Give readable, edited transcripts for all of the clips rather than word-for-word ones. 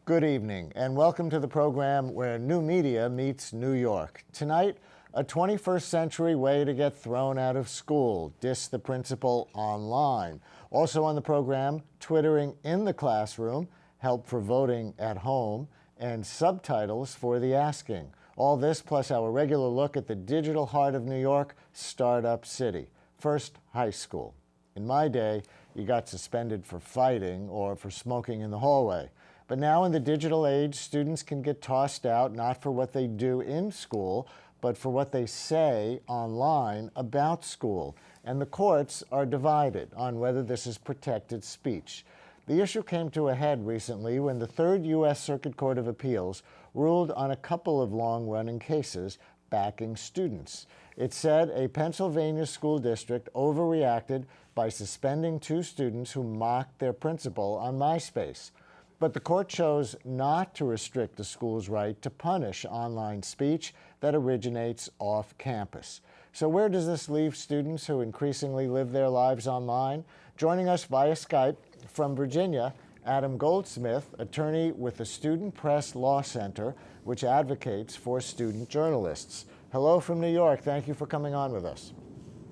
Good evening, and welcome to the program where new media meets New York. Tonight, a 21st century way to get thrown out of school, diss the principal online. Also on the program, twittering in the classroom, help for voting at home, and subtitles for the asking. All this plus our regular look at the digital heart of New York, Startup City. First, high school. In my day, you got suspended for fighting or for smoking in the hallway. But now in the digital age, students can get tossed out not for what they do in school, but for what they say online about school. And the courts are divided on whether this is protected speech. The issue came to a head recently when the Third U.S. Circuit Court of Appeals ruled on a couple of long-running cases backing students. It said a Pennsylvania school district overreacted by suspending two students who mocked their principal on MySpace. But the court chose not to restrict the school's right to punish online speech that originates off campus. So where does this leave students who increasingly live their lives online? Joining us via Skype from Virginia, Adam Goldsmith, attorney with the Student Press Law Center, which advocates for student journalists. Hello from New York. Thank you for coming on with us.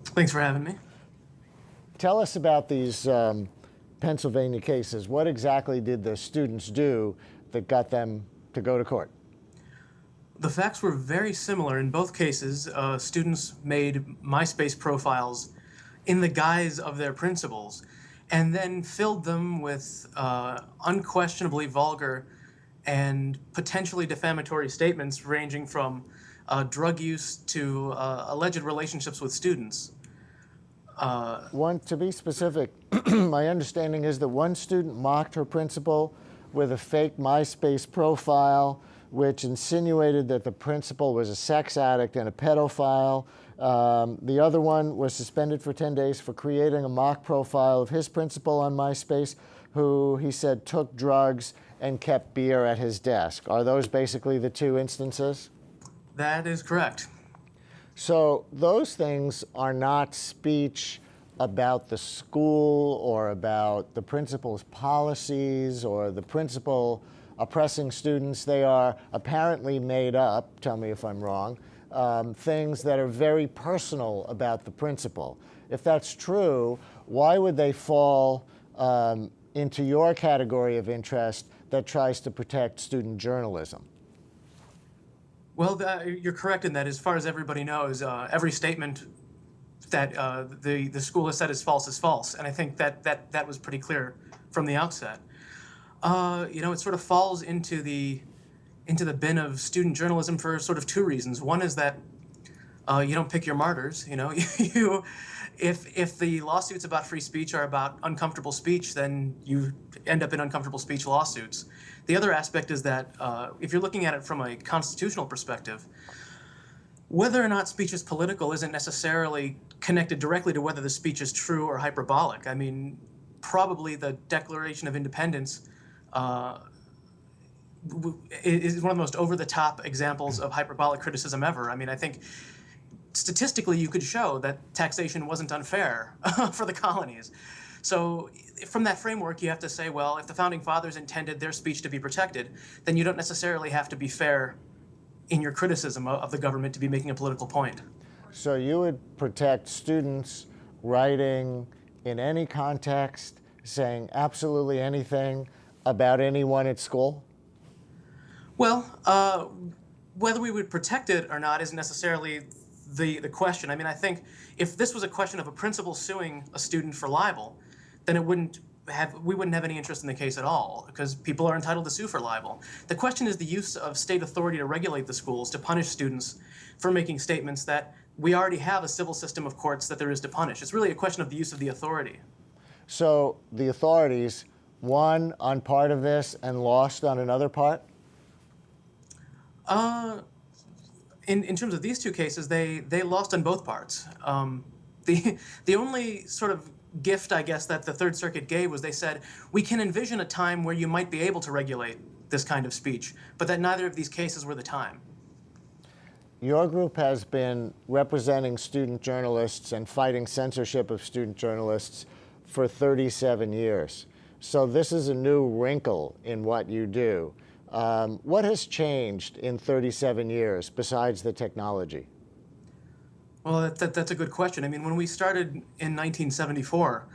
Thanks for having me. Tell us about these Pennsylvania cases. What exactly did the students do that got them to go to court? The facts were very similar in both cases. Students made MySpace profiles in the guise of their principals and then filled them with unquestionably vulgar and potentially defamatory statements ranging from drug use to alleged relationships with students. To be specific, my understanding is that one student mocked her principal with a fake MySpace profile, which insinuated that the principal was a sex addict and a pedophile. The other one was suspended for 10 days for creating a mock profile of his principal on MySpace, who he said took drugs and kept beer at his desk. Are those basically the two instances? That is correct. So those things are not speech about the school or about the principal's policies or the principal oppressing students. They are apparently made up, tell me if I'm wrong, things that are very personal about the principal. If that's true, why would they fall into your category of interest that tries to protect student journalism? Well, you're correct in that, as far as everybody knows, every statement that the school has said is false, and I think that was pretty clear from the outset. It sort of falls into the bin of student journalism for sort of two reasons. One is that you don't pick your martyrs. If the lawsuits about free speech are about uncomfortable speech, then you end up in uncomfortable speech lawsuits. The other aspect is that if you're looking at it from a constitutional perspective, whether or not speech is political isn't necessarily connected directly to whether the speech is true or hyperbolic. I mean, probably the Declaration of Independence is one of the most over-the-top examples of hyperbolic criticism ever. I mean, I think statistically you could show that taxation wasn't unfair for the colonies. So from that framework, you have to say, well, if the Founding Fathers intended their speech to be protected, then you don't necessarily have to be fair in your criticism of the government to be making a political point. So you would protect students writing in any context, saying absolutely anything about anyone at school? Well, whether we would protect it or not isn't necessarily the question. I mean, I think if this was a question of a principal suing a student for libel, then we wouldn't have any interest in the case at all, because people are entitled to sue for libel. The question is the use of state authority to regulate the schools, to punish students for making statements that we already have a civil system of courts that there is to punish. It's really a question of the use of the authority. So the authorities won on part of this and lost on another part? In terms of these two cases, they lost on both parts. The only sort of gift, I guess, that the Third Circuit gave was they said, we can envision a time where you might be able to regulate this kind of speech, but that neither of these cases were the time. Your group has been representing student journalists and fighting censorship of student journalists for 37 years. So this is a new wrinkle in what you do. What has changed in 37 years besides the technology? Well, that's a good question. I mean, when we started in 1974,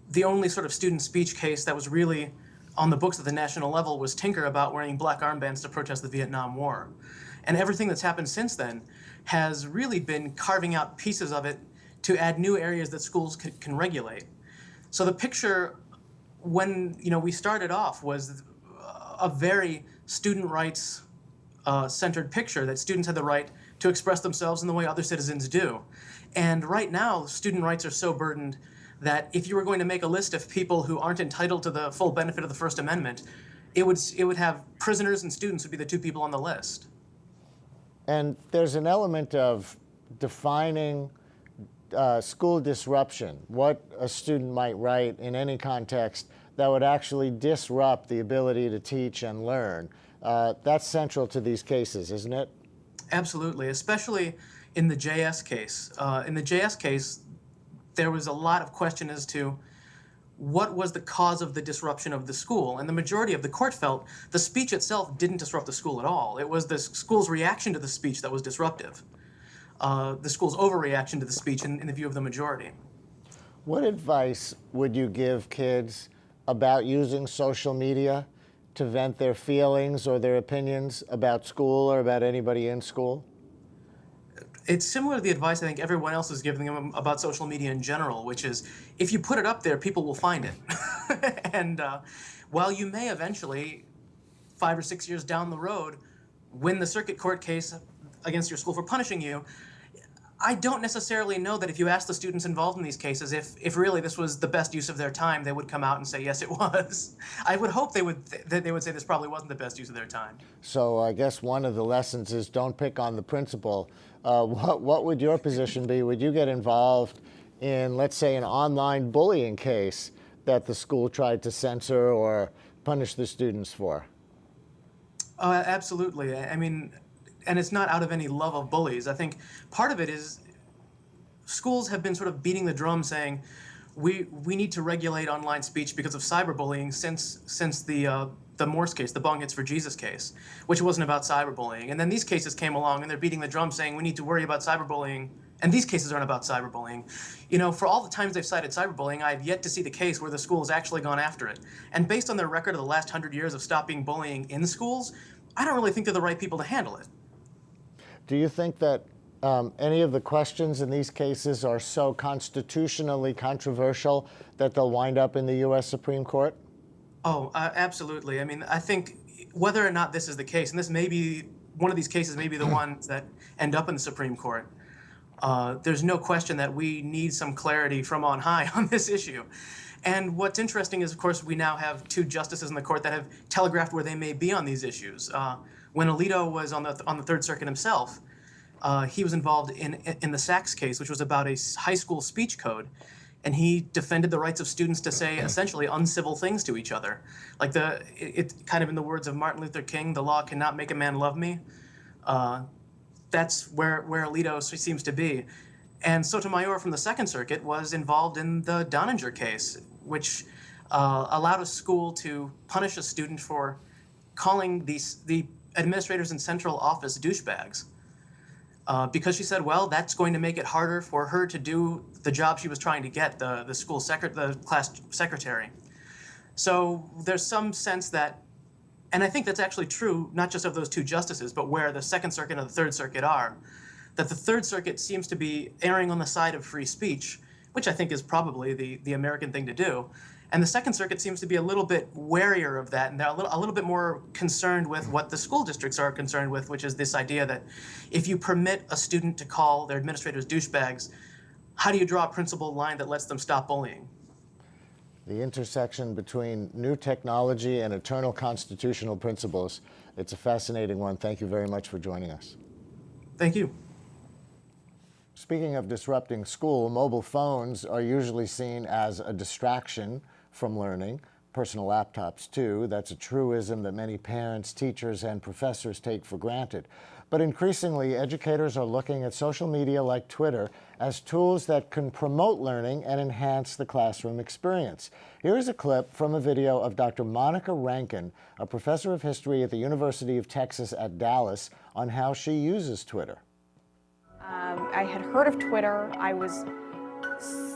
the only sort of student speech case that was really on the books at the national level was Tinker about wearing black armbands to protest the Vietnam War. And everything that's happened since then has really been carving out pieces of it to add new areas that schools can regulate. So the picture when we started off was a very student rights centered picture, that students had the right to express themselves in the way other citizens do. And right now, student rights are so burdened that if you were going to make a list of people who aren't entitled to the full benefit of the First Amendment, it would have prisoners and students would be the two people on the list. And there's an element of defining school disruption, what a student might write in any context that would actually disrupt the ability to teach and learn. That's central to these cases, isn't it? Absolutely, especially in the JS case. In the JS case, there was a lot of question as to what was the cause of the disruption of the school. And the majority of the court felt the speech itself didn't disrupt the school at all. It was the school's reaction to the speech that was disruptive. The school's overreaction to the speech in the view of the majority. What advice would you give kids about using social media to vent their feelings or their opinions about school or about anybody in school? It's similar to the advice I think everyone else is giving them about social media in general, which is if you put it up there, people will find it. And while you may eventually, 5 or 6 years down the road, win the circuit court case against your school for punishing you, I don't necessarily know that if you ask the students involved in these cases if really this was the best use of their time, they would come out and say, yes, it was. I would hope they would say this probably wasn't the best use of their time. So I guess one of the lessons is don't pick on the principal. What would your position be? Would you get involved in, let's say, an online bullying case that the school tried to censor or punish the students for? Absolutely. I mean, and it's not out of any love of bullies. I think part of it is schools have been sort of beating the drum saying we need to regulate online speech because of cyberbullying since the Morse case, the Bong Hits for Jesus case, which wasn't about cyberbullying. And then these cases came along and they're beating the drum saying we need to worry about cyberbullying, and these cases aren't about cyberbullying. You know, for all the times they've cited cyberbullying, I've yet to see the case where the school has actually gone after it. And based on their record of the last 100 years of stopping bullying in schools, I don't really think they're the right people to handle it. Do you think that any of the questions in these cases are so constitutionally controversial that they'll wind up in the U.S. Supreme Court? Oh, absolutely. I mean, I think whether or not this is the case, and this may be one of these cases, may be the ones that end up in the Supreme Court, there's no question that we need some clarity from on high on this issue. And what's interesting is, of course, we now have two justices in the court that have telegraphed where they may be on these issues. When Alito was on the Third Circuit himself, he was involved in the Sachs case, which was about a high school speech code, and he defended the rights of students to say essentially uncivil things to each other. Like it kind of in the words of Martin Luther King, the law cannot make a man love me. That's where Alito seems to be. And Sotomayor from the Second Circuit was involved in the Donninger case, which allowed a school to punish a student for calling the administrators in central office douchebags. Because she said, well, that's going to make it harder for her to do the job she was trying to get, the class secretary. So there's some sense that, and I think that's actually true, not just of those two justices, but where the Second Circuit and the Third Circuit are, that the Third Circuit seems to be erring on the side of free speech, which I think is probably the American thing to do. And the Second Circuit seems to be a little bit warier of that, and they're a little bit more concerned with what the school districts are concerned with, which is this idea that if you permit a student to call their administrators douchebags, how do you draw a principled line that lets them stop bullying? The intersection between new technology and eternal constitutional principles. It's a fascinating one. Thank you very much for joining us. Thank you. Speaking of disrupting school, mobile phones are usually seen as a distraction from learning. Personal laptops, too. That's a truism that many parents, teachers, and professors take for granted. but increasingly educators are looking at social media like Twitter as tools that can promote learning and enhance the classroom experience. Here is a clip from a video of Dr. Monica Rankin, a professor of history at the University of Texas at Dallas, on how she uses Twitter. I had heard of Twitter. I was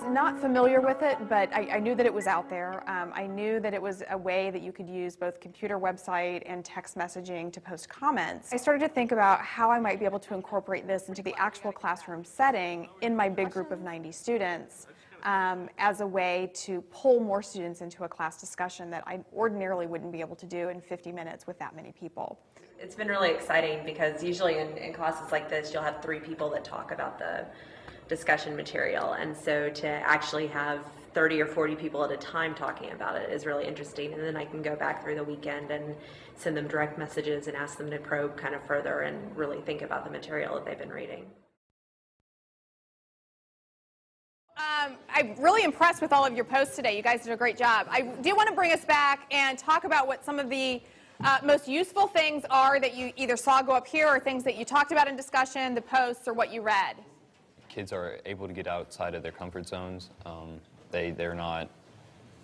not familiar with it, but I knew that it was out there. I knew that it was a way that you could use both computer website and text messaging to post comments. I started to think about how I might be able to incorporate this into the actual classroom setting in my big group of 90 students as a way to pull more students into a class discussion that I ordinarily wouldn't be able to do in 50 minutes with that many people. It's been really exciting because usually in classes like this, you'll have 3 people that talk about the discussion material, and so to actually have 30 or 40 people at a time talking about it is really interesting, and then I can go back through the weekend and send them direct messages and ask them to probe kind of further and really think about the material that they've been reading. I'm really impressed with all of your posts today. You guys did a great job. I do want to bring us back and talk about what some of the most useful things are that you either saw go up here or things that you talked about in discussion, the posts, or what you read. Kids are able to get outside of their comfort zones. They're not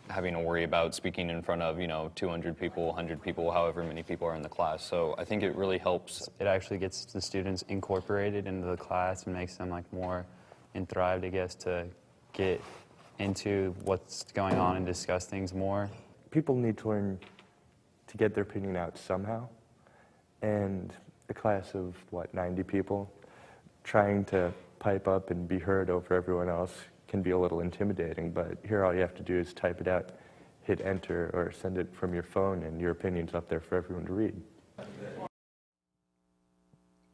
having to worry about speaking in front of 200 people, 100 people, however many people are in the class. So I think it really helps. It actually gets the students incorporated into the class and makes them more enthralled, I guess, to get into what's going on and discuss things more. People need to learn to get their opinion out somehow, and a class of 90 people trying to pipe up and be heard over everyone else can be a little intimidating, but here all you have to do is type it out, hit enter, or send it from your phone, and your opinion's up there for everyone to read.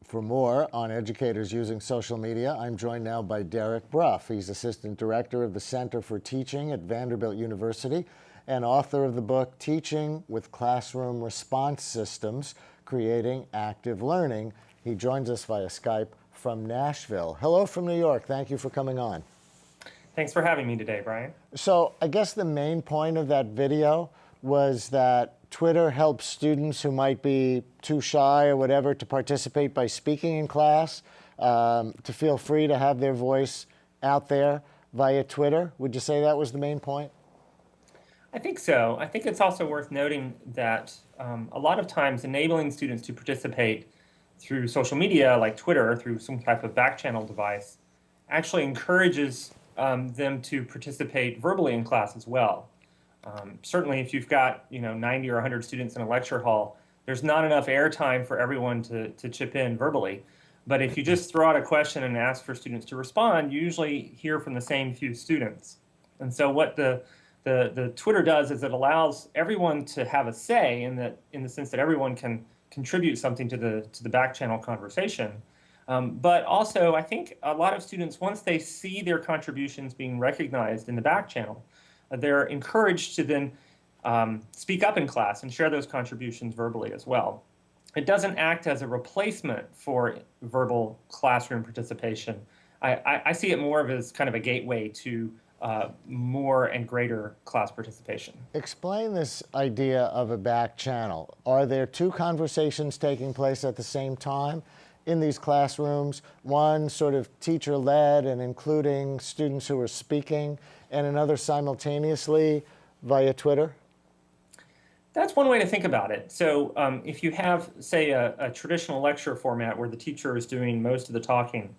For more on educators using social media, I'm joined now by Derek Bruff. He's Assistant Director of the Center for Teaching at Vanderbilt University and author of the book Teaching with Classroom Response Systems, Creating Active Learning. He joins us via Skype from Nashville. Hello from New York. Thank you for coming on. Thanks for having me today, Brian. So I guess the main point of that video was that Twitter helps students who might be too shy or whatever to participate by speaking in class, to feel free to have their voice out there via Twitter. Would you say that was the main point? I think so. I think it's also worth noting that a lot of times enabling students to participate through social media like Twitter, through some type of back channel device, actually encourages them to participate verbally in class as well. Certainly if you've got 90 or 100 students in a lecture hall, there's not enough airtime for everyone to chip in verbally. But if you just throw out a question and ask for students to respond, you usually hear from the same few students. And so what the Twitter does is it allows everyone to have a say in the sense that everyone can contribute something to the back channel conversation. But also, I think a lot of students, once they see their contributions being recognized in the back channel, they're encouraged to then speak up in class and share those contributions verbally as well. It doesn't act as a replacement for verbal classroom participation. I see it more of as kind of a gateway to more and greater class participation. Explain this idea of a back channel. Are there 2 conversations taking place at the same time in these classrooms? One sort of teacher-led and including students who are speaking, and another simultaneously via Twitter? That's one way to think about it. So if you have, say, a traditional lecture format where the teacher is doing most of the talking,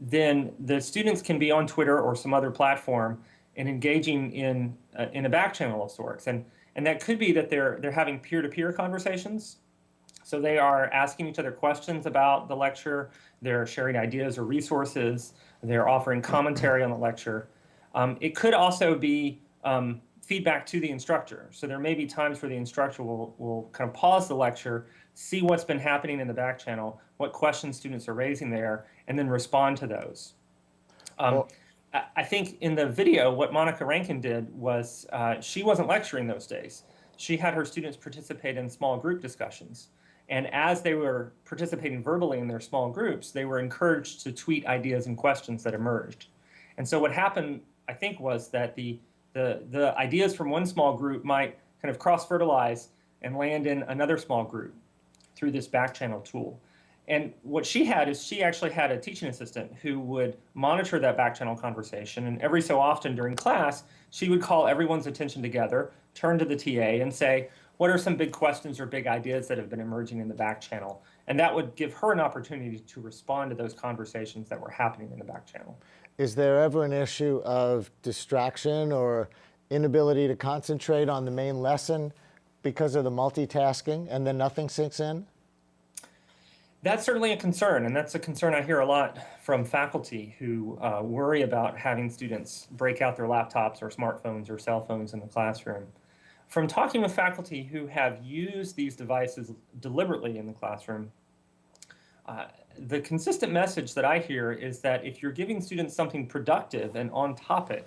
then the students can be on Twitter or some other platform and engaging in a back channel of sorts. And that could be that they're having peer-to-peer conversations. So they are asking each other questions about the lecture, they're sharing ideas or resources, they're offering commentary on the lecture. It could also be feedback to the instructor. So there may be times where the instructor will kind of pause the lecture, see what's been happening in the back channel, what questions students are raising there, and then respond to those. I think in the video, what Monica Rankin did was she wasn't lecturing those days. She had her students participate in small group discussions. And as they were participating verbally in their small groups, they were encouraged to tweet ideas and questions that emerged. And so what happened, I think, was that the ideas from one small group might kind of cross-fertilize and land in another small group through this back channel tool. And what she had is she actually had a teaching assistant who would monitor that back channel conversation. And every so often during class, she would call everyone's attention together, turn to the TA and say, what are some big questions or big ideas that have been emerging in the back channel? And that would give her an opportunity to respond to those conversations that were happening in the back channel. Is there ever an issue of distraction or inability to concentrate on the main lesson because of the multitasking and then nothing sinks in? That's certainly a concern, and that's a concern I hear a lot from faculty who worry about having students break out their laptops or smartphones or cell phones in the classroom. From talking with faculty who have used these devices deliberately in the classroom, the consistent message that I hear is that if you're giving students something productive and on topic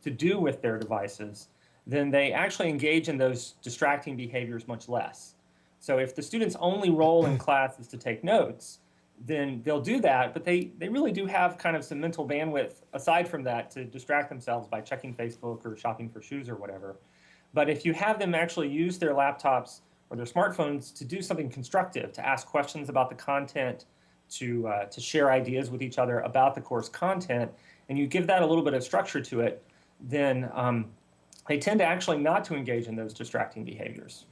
to do with their devices, then they actually engage in those distracting behaviors much less. So if the students' only role in class is to take notes, then they'll do that, but they really do have kind of some mental bandwidth aside from that to distract themselves by checking Facebook or shopping for shoes or whatever. But if you have them actually use their laptops or their smartphones to do something constructive, to ask questions about the content, to share ideas with each other about the course content, and you give that a little bit of structure to it, then they tend to actually not to engage in those distracting behaviors.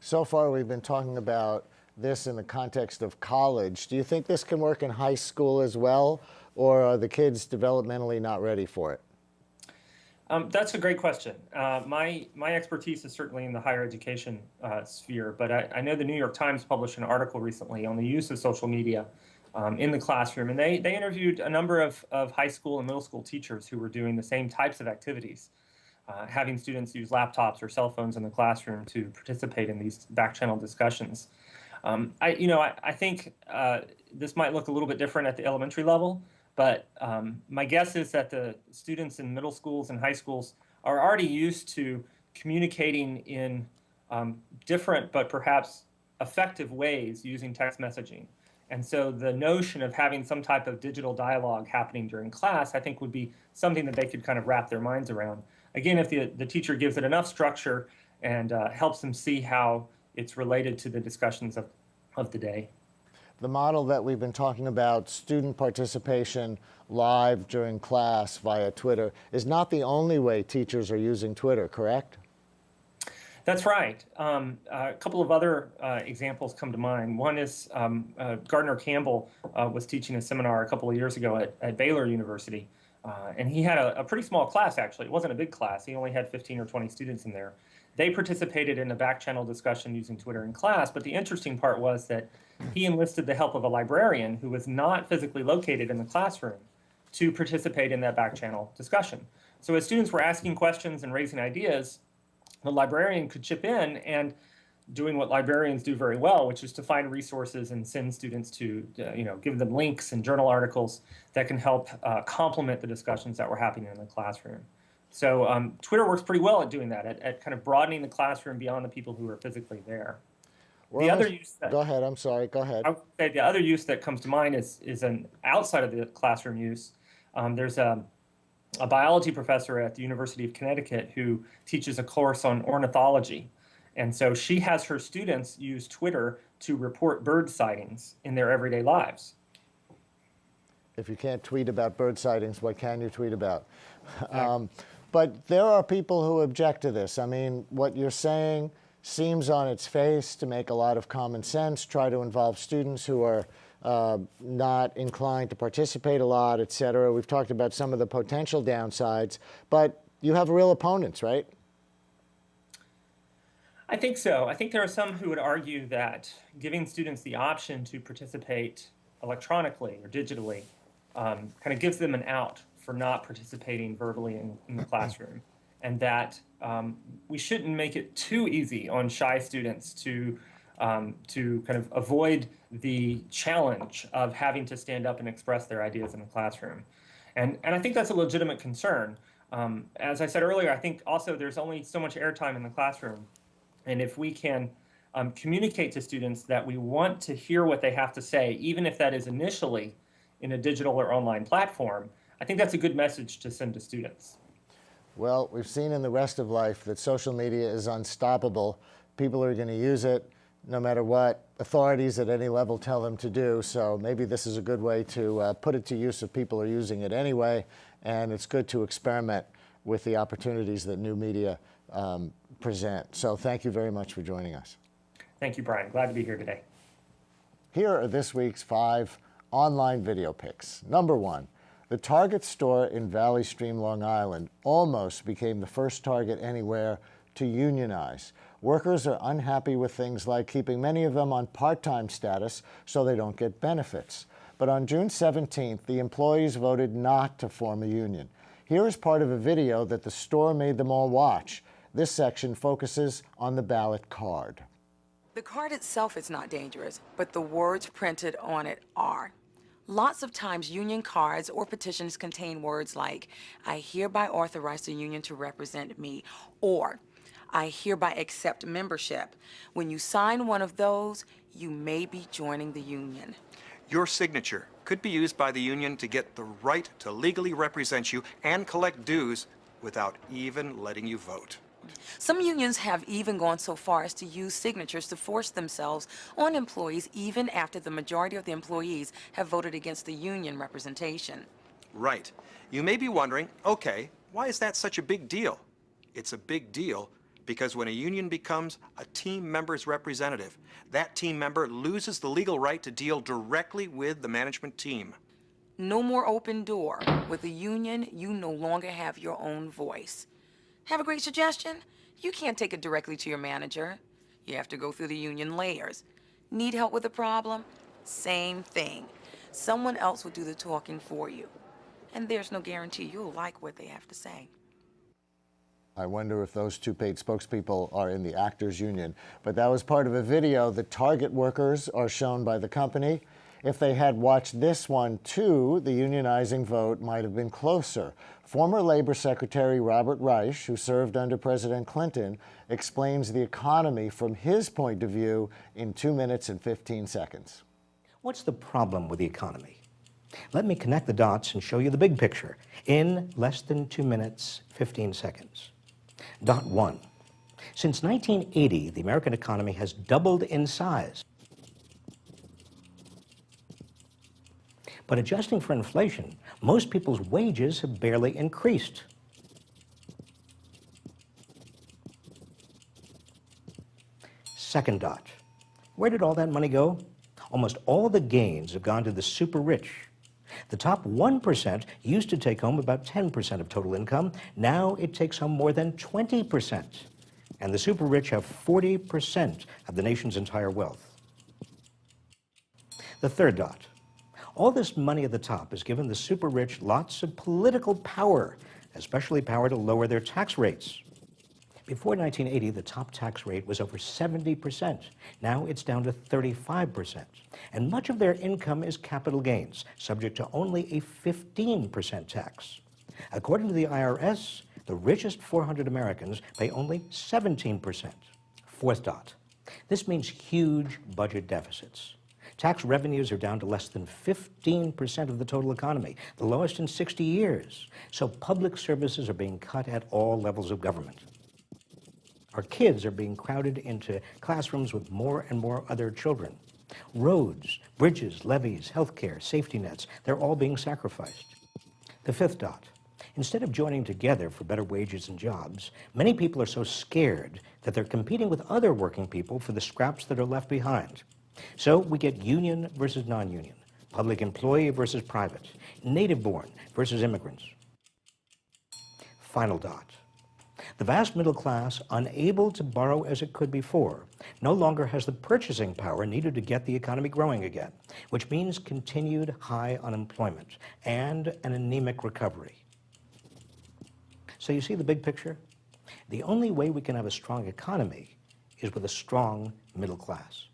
So far, we've been talking about this in the context of college. Do you think this can work in high school as well, or are the kids developmentally not ready for it? That's a great question. My expertise is certainly in the higher education sphere, but I know the New York Times published an article recently on the use of social media in the classroom, and they interviewed a number of high school and middle school teachers who were doing the same types of activities. Having students use laptops or cell phones in the classroom to participate in these back channel discussions. I think this might look a little bit different at the elementary level, but my guess is that the students in middle schools and high schools are already used to communicating in different but perhaps effective ways using text messaging. And so the notion of having some type of digital dialogue happening during class, I think, would be something that they could kind of wrap their minds around. Again, if the teacher gives it enough structure and helps them see how it's related to the discussions of the day. The model that we've been talking about, student participation live during class via Twitter, is not the only way teachers are using Twitter, correct? That's right. A couple of other examples come to mind. One is Gardner Campbell was teaching a seminar a couple of years ago at Baylor University. And he had a pretty small class, actually. It wasn't a big class. He only had 15 or 20 students in there. They participated in a back channel discussion using Twitter in class, but the interesting part was that he enlisted the help of a librarian who was not physically located in the classroom to participate in that back channel discussion. So as students were asking questions and raising ideas, the librarian could chip in and doing what librarians do very well, which is to find resources and send students to, give them links and journal articles that can help complement the discussions that were happening in the classroom. So Twitter works pretty well at doing that, at kind of broadening the classroom beyond the people who are physically there. Go ahead, I'm sorry, go ahead. I would say the other use that comes to mind is an outside of the classroom use. There's a biology professor at the University of Connecticut who teaches a course on ornithology. And so she has her students use Twitter to report bird sightings in their everyday lives. If you can't tweet about bird sightings, what can you tweet about? But there are people who object to this. I mean, what you're saying seems on its face to make a lot of common sense, try to involve students who are not inclined to participate a lot, et cetera. We've talked about some of the potential downsides, but you have real opponents, right? I think so. I think there are some who would argue that giving students the option to participate electronically or digitally kind of gives them an out for not participating verbally in the classroom, and that we shouldn't make it too easy on shy students to kind of avoid the challenge of having to stand up and express their ideas in the classroom. And I think that's a legitimate concern. As I said earlier, I think also there's only so much airtime in the classroom. And if we can communicate to students that we want to hear what they have to say, even if that is initially in a digital or online platform, I think that's a good message to send to students. Well, we've seen in the rest of life that social media is unstoppable. People are going to use it no matter what authorities at any level tell them to do. So maybe this is a good way to put it to use if people are using it anyway. And it's good to experiment with the opportunities that new media present. So thank you very much for joining us. Thank you, Brian. Glad to be here today. Here are this week's 5 online video picks. Number 1, the Target store in Valley Stream, Long Island almost became the first Target anywhere to unionize. Workers are unhappy with things like keeping many of them on part-time status so they don't get benefits. But on June 17th, the employees voted not to form a union. Here is part of a video that the store made them all watch. This section focuses on the ballot card. The card itself is not dangerous, but the words printed on it are. Lots of times union cards or petitions contain words like, I hereby authorize the union to represent me, or I hereby accept membership. When you sign one of those, you may be joining the union. Your signature could be used by the union to get the right to legally represent you and collect dues without even letting you vote. Some unions have even gone so far as to use signatures to force themselves on employees even after the majority of the employees have voted against the union representation. Right. You may be wondering, okay, why is that such a big deal? It's a big deal because when a union becomes a team member's representative, that team member loses the legal right to deal directly with the management team. No more open door. With a union, you no longer have your own voice. Have a great suggestion? You can't take it directly to your manager. You have to go through the union layers. Need help with a problem? Same thing. Someone else will do the talking for you. And there's no guarantee you'll like what they have to say. I wonder if those 2 paid spokespeople are in the actors union. But that was part of a video. The Target workers are shown by the company. If they had watched this one too, the unionizing vote might have been closer. Former Labor Secretary Robert Reich, who served under President Clinton, explains the economy from his point of view in 2 minutes and 15 seconds. What's the problem with the economy? Let me connect the dots and show you the big picture in less than 2 minutes, 15 seconds. Dot 1. Since 1980, the American economy has doubled in size. But adjusting for inflation, most people's wages have barely increased. Second dot. Where did all that money go? Almost all the gains have gone to the super rich. The top 1% used to take home about 10% of total income. Now it takes home more than 20%. And the super rich have 40% of the nation's entire wealth. The third dot. All this money at the top has given the super rich lots of political power, especially power to lower their tax rates. Before 1980, the top tax rate was over 70%. Now it's down to 35%. And much of their income is capital gains, subject to only a 15% tax. According to the IRS, the richest 400 Americans pay only 17%. Fourth dot. This means huge budget deficits. Tax revenues are down to less than 15% of the total economy, the lowest in 60 years. So public services are being cut at all levels of government. Our kids are being crowded into classrooms with more and more other children. Roads, bridges, levees, healthcare, safety nets, they're all being sacrificed. The fifth dot. Instead of joining together for better wages and jobs, many people are so scared that they're competing with other working people for the scraps that are left behind. So we get union versus non-union, public employee versus private, native-born versus immigrants. Final dot. The vast middle class, unable to borrow as it could before, no longer has the purchasing power needed to get the economy growing again, which means continued high unemployment and an anemic recovery. So you see the big picture? The only way we can have a strong economy is with a strong middle class.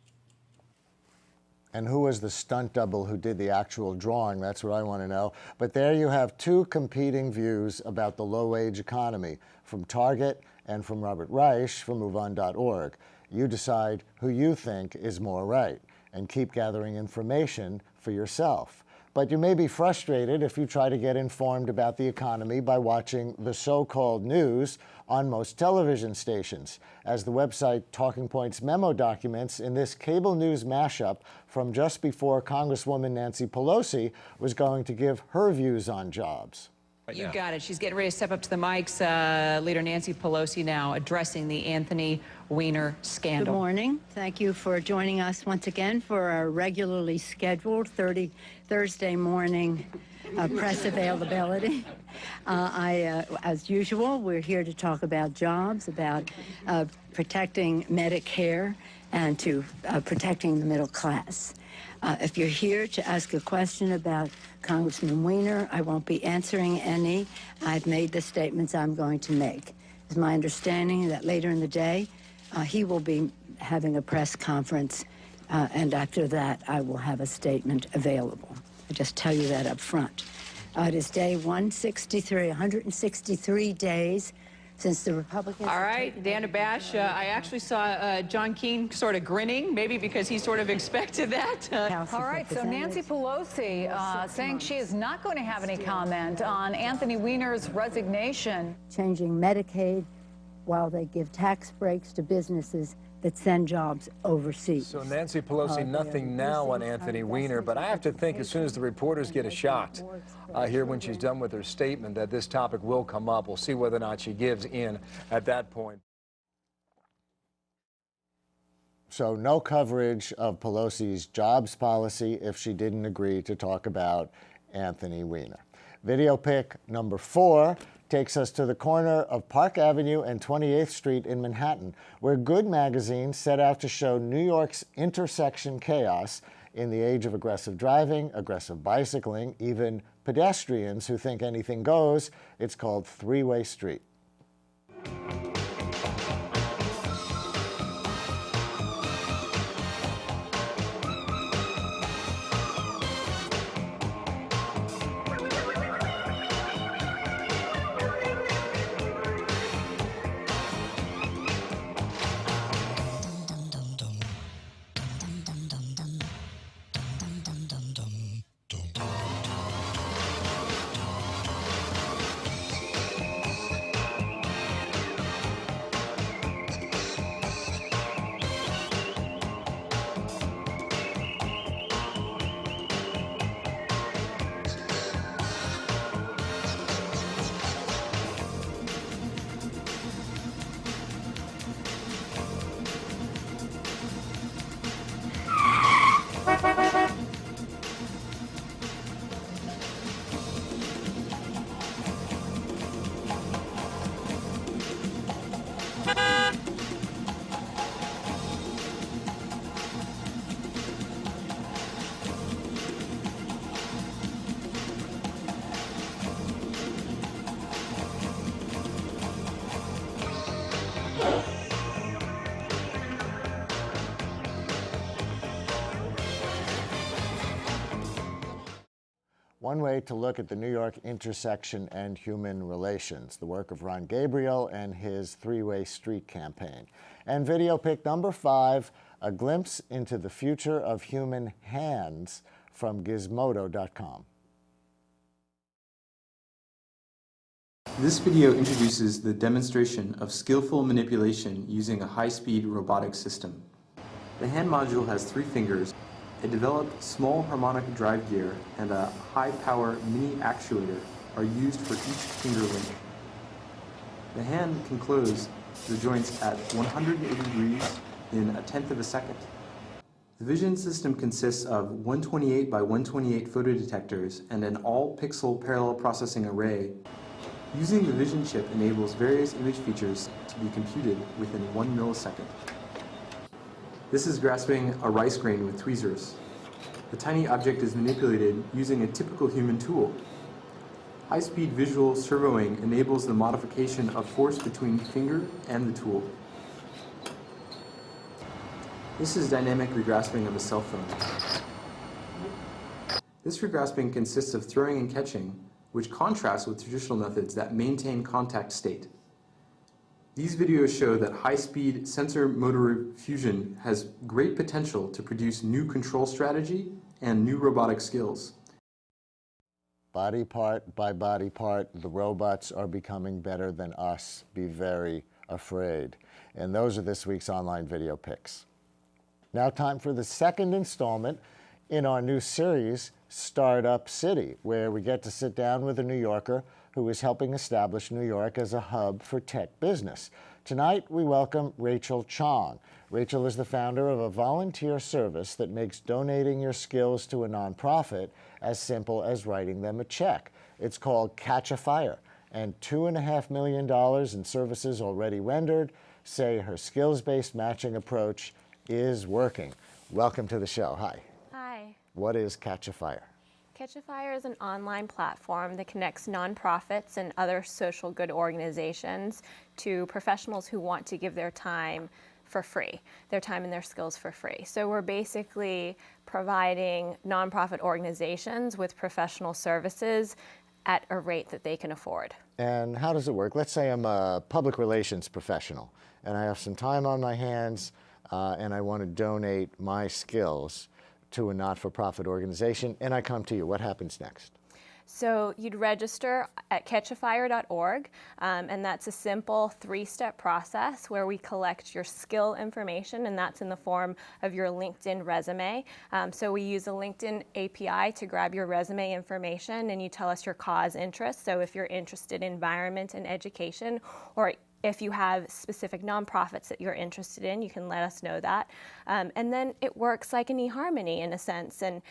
And who was the stunt double who did the actual drawing? That's what I want to know. But there you have 2 competing views about the low-wage economy, from Target and from Robert Reich from MoveOn.org. You decide who you think is more right, and keep gathering information for yourself. But you may be frustrated if you try to get informed about the economy by watching the so-called news on most television stations. As the website Talking Points memo documents, in this cable news mashup from just before Congresswoman Nancy Pelosi was going to give her views on jobs. You got it. She's getting ready to step up to the mics. Leader Nancy Pelosi now addressing the Anthony Weiner scandal. Good morning. Thank you for joining us once again for our regularly scheduled Thursday morning press availability. As usual, we're here to talk about jobs, about protecting Medicare, and to protecting the middle class. If you're here to ask a question about Congressman Weiner, I won't be answering any. I've made the statements I'm going to make. It's my understanding that later in the day, he will be having a press conference, and after that, I will have a statement available. I just tell you that up front. It is day 163 days since the Republicans... All right, Dana Bash, I actually saw John Keane sort of grinning, maybe because he sort of expected that. All right, so Nancy Pelosi saying she is not going to have any comment on Anthony Weiner's resignation. Changing Medicaid while they give tax breaks to businesses that send jobs overseas. So Nancy Pelosi, nothing now on Anthony Weiner, but I have to think as soon as the reporters get a shot here when she's done with her statement that this topic will come up. We'll see whether or not she gives in at that point. So no coverage of Pelosi's jobs policy if she didn't agree to talk about Anthony Weiner. Video pic number 4 takes us to the corner of Park Avenue and 28th Street in Manhattan, where Good magazine set out to show New York's intersection chaos in the age of aggressive driving, aggressive bicycling, even pedestrians who think anything goes. It's called Three-Way Street. One way to look at the New York intersection and human relations, the work of Ron Gabriel and his Three-Way Street campaign. And video pic number 5, a glimpse into the future of human hands from Gizmodo.com. This video introduces the demonstration of skillful manipulation using a high-speed robotics system. The hand module has 3 fingers, a developed small harmonic drive gear, and a high-power mini actuator are used for each finger link. The hand can close the joints at 180 degrees in 1/10 of a second. The vision system consists of 128 by 128 photodetectors and an all-pixel parallel processing array. Using the vision chip enables various image features to be computed within 1 millisecond. This is grasping a rice grain with tweezers. The tiny object is manipulated using a typical human tool. High-speed visual servoing enables the modification of force between finger and the tool. This is dynamic regrasping of a cell phone. This regrasping consists of throwing and catching, which contrasts with traditional methods that maintain contact state. These videos show that high-speed sensor-motor fusion has great potential to produce new control strategy and new robotic skills. body part by body part, the robots are becoming better than us. Be very afraid. And those are this week's online video picks. Now time for the second installment in our new series, Startup City, where we get to sit down with a New Yorker who is helping establish New York as a hub for tech business. Tonight, we welcome Rachel Chong. Rachel is the founder of a volunteer service that makes donating your skills to a nonprofit as simple as writing them a check. It's called Catchafire, and $2.5 million in services already rendered say her skills-based matching approach is working. Welcome to the show. Hi. Hi. What is Catchafire? Catchafire is an online platform that connects nonprofits and other social good organizations to professionals who want to give their time for free, their time and their skills for free. So we're basically providing nonprofit organizations with professional services at a rate that they can afford. And how does it work? Let's say I'm a public relations professional and I have some time on my hands and I want to donate my skills to a not-for-profit organization, and I come to you. What happens next? So you'd register at catchafire.org, and that's a simple 3-step process where we collect your skill information, and that's in the form of your LinkedIn resume. So we use a LinkedIn API to grab your resume information, and you tell us your cause interest. So if you're interested in environment and education, or if you have specific nonprofits that you're interested in, you can let us know that. And then it works like an eHarmony in a sense. And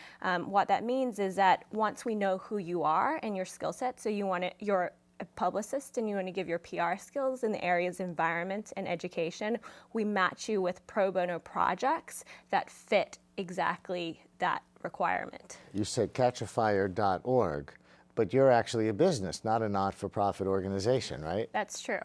what that means is that once we know who you are and your skill set, so you're a publicist and you want to give your PR skills in the areas of environment and education, we match you with pro bono projects that fit exactly that requirement. You said catchafire.org, but you're actually a business, not a not-for-profit organization, right? That's true.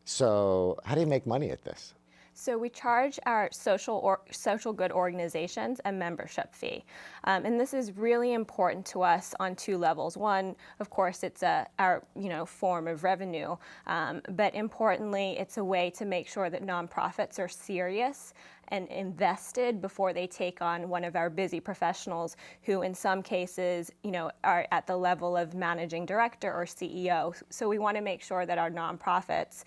So how do you make money at this? So we charge our social good organizations a membership fee. And this is really important to us on 2 levels. One, of course, it's our form of revenue. But importantly, it's a way to make sure that nonprofits are serious and invested before they take on one of our busy professionals who in some cases, are at the level of managing director or CEO. So we want to make sure that our nonprofits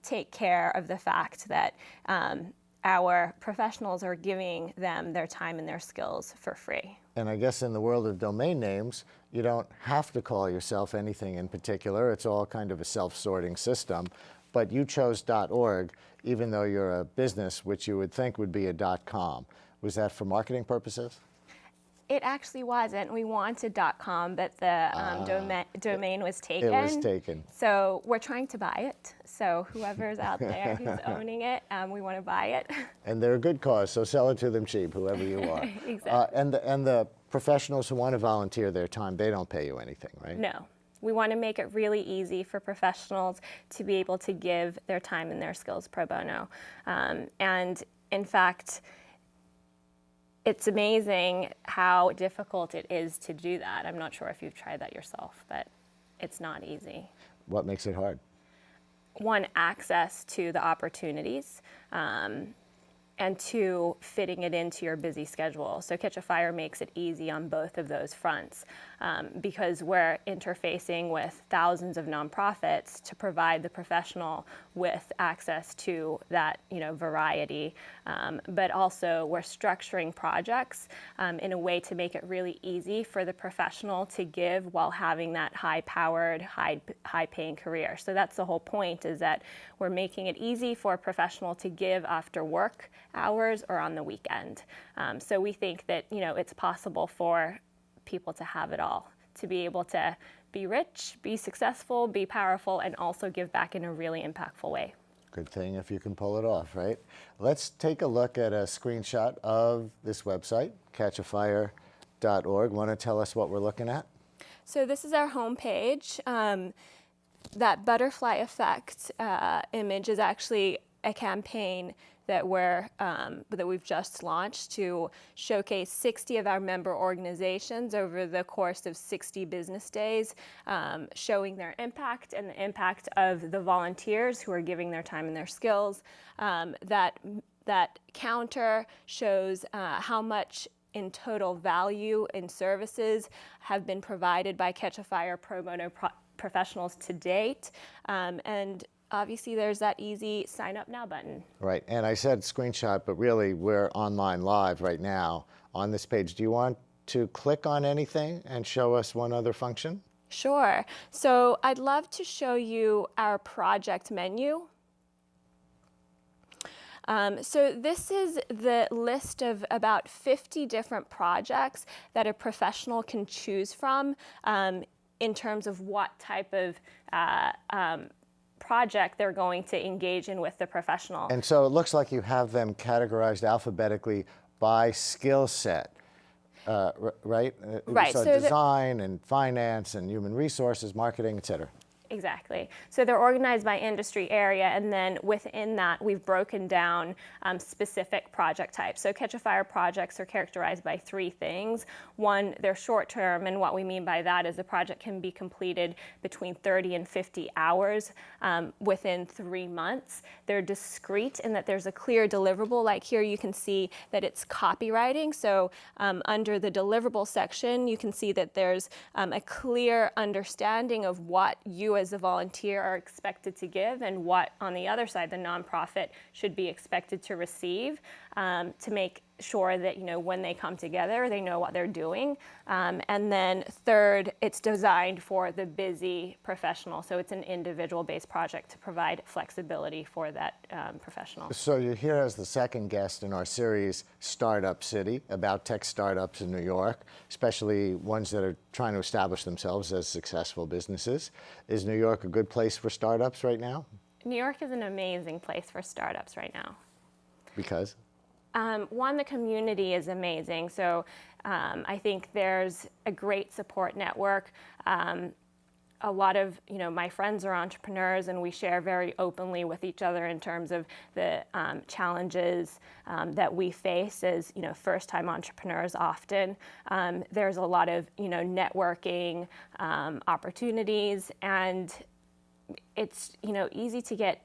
take care of the fact that our professionals are giving them their time and their skills for free. And I guess in the world of domain names, you don't have to call yourself anything in particular. It's all kind of a self-sorting system. But you chose .org, even though you're a business, which you would think would be a .com. Was that for marketing purposes? It actually wasn't. We wanted .com, but the domain was taken. It was taken. So we're trying to buy it. So whoever's out there who's owning it, we want to buy it. And they're a good cause, so sell it to them cheap, whoever you are. Exactly. And the professionals who want to volunteer their time, they don't pay you anything, right? No. We want to make it really easy for professionals to be able to give their time and their skills pro bono. And in fact, it's amazing how difficult it is to do that. I'm not sure if you've tried that yourself, but it's not easy. What makes it hard? One, access to the opportunities. And 2, fitting it into your busy schedule. So Catchafire makes it easy on both of those fronts because we're interfacing with thousands of nonprofits to provide the professional with access to that variety. But also we're structuring projects in a way to make it really easy for the professional to give while having that high-powered, high-paying career. So that's the whole point, is that we're making it easy for a professional to give after work hours or on the weekend. So we think that it's possible for people to have it all, to be able to be rich, be successful, be powerful, and also give back in a really impactful way. Good thing if you can pull it off, right? Let's take a look at a screenshot of this website, catchafire.org. Want to tell us what we're looking at? So this is our homepage. That butterfly effect image is actually a campaign that we've just launched to showcase 60 of our member organizations over the course of 60 business days, showing their impact and the impact of the volunteers who are giving their time and their skills. That counter shows how much in total value in services have been provided by Catchafire pro bono professionals to date. And obviously there's that easy sign up now button. Right, and I said screenshot, but really we're online live right now on this page. Do you want to click on anything and show us one other function? Sure. So I'd love to show you our project menu. So this is the list of about 50 different projects that a professional can choose from in terms of what type of project they're going to engage in with the professional. And so it looks like you have them categorized alphabetically by skill set, right? Right. So design and finance and human resources, marketing, et cetera. Exactly. So they're organized by industry area, and then within that, we've broken down specific project types. So Catchafire projects are characterized by three things. One, they're short term, and what we mean by that is the project can be completed between 30 and 50 hours within 3 months. They're discrete in that there's a clear deliverable. Like here you can see that it's copywriting. So under the deliverable section, you can see that there's a clear understanding of what you as a volunteer are expected to give and what on the other side the nonprofit should be expected to receive to make sure that, you know, when they come together they know what they're doing. And then third, it's designed for the busy professional, so it's an individual based project to provide flexibility for that professional. So you're here as the second guest in our series Startup City, about tech startups in New York, especially ones that are trying to establish themselves as successful businesses. Is New York a good place for startups right now? New York is an amazing place for startups right now. Because? One, the community is amazing. So I think there's a great support network. A lot of, you know, my friends are entrepreneurs, and we share very openly with each other in terms of the challenges that we face as, you know, first-time entrepreneurs often. There's a lot of, you know, networking opportunities, and it's, you know, easy to get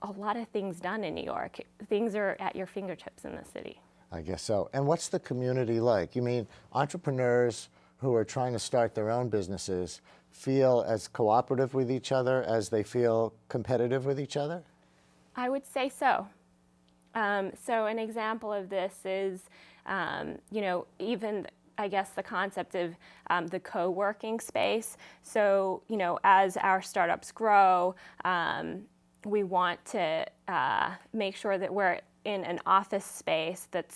a lot of things done in New York. Things are at your fingertips in the city. I guess so. And what's the community like? You mean entrepreneurs who are trying to start their own businesses feel as cooperative with each other as they feel competitive with each other? I would say so. So an example of this is, you know, even I guess the concept of the co-working space. So, you know, as our startups grow, we want to make sure that we're in an office space that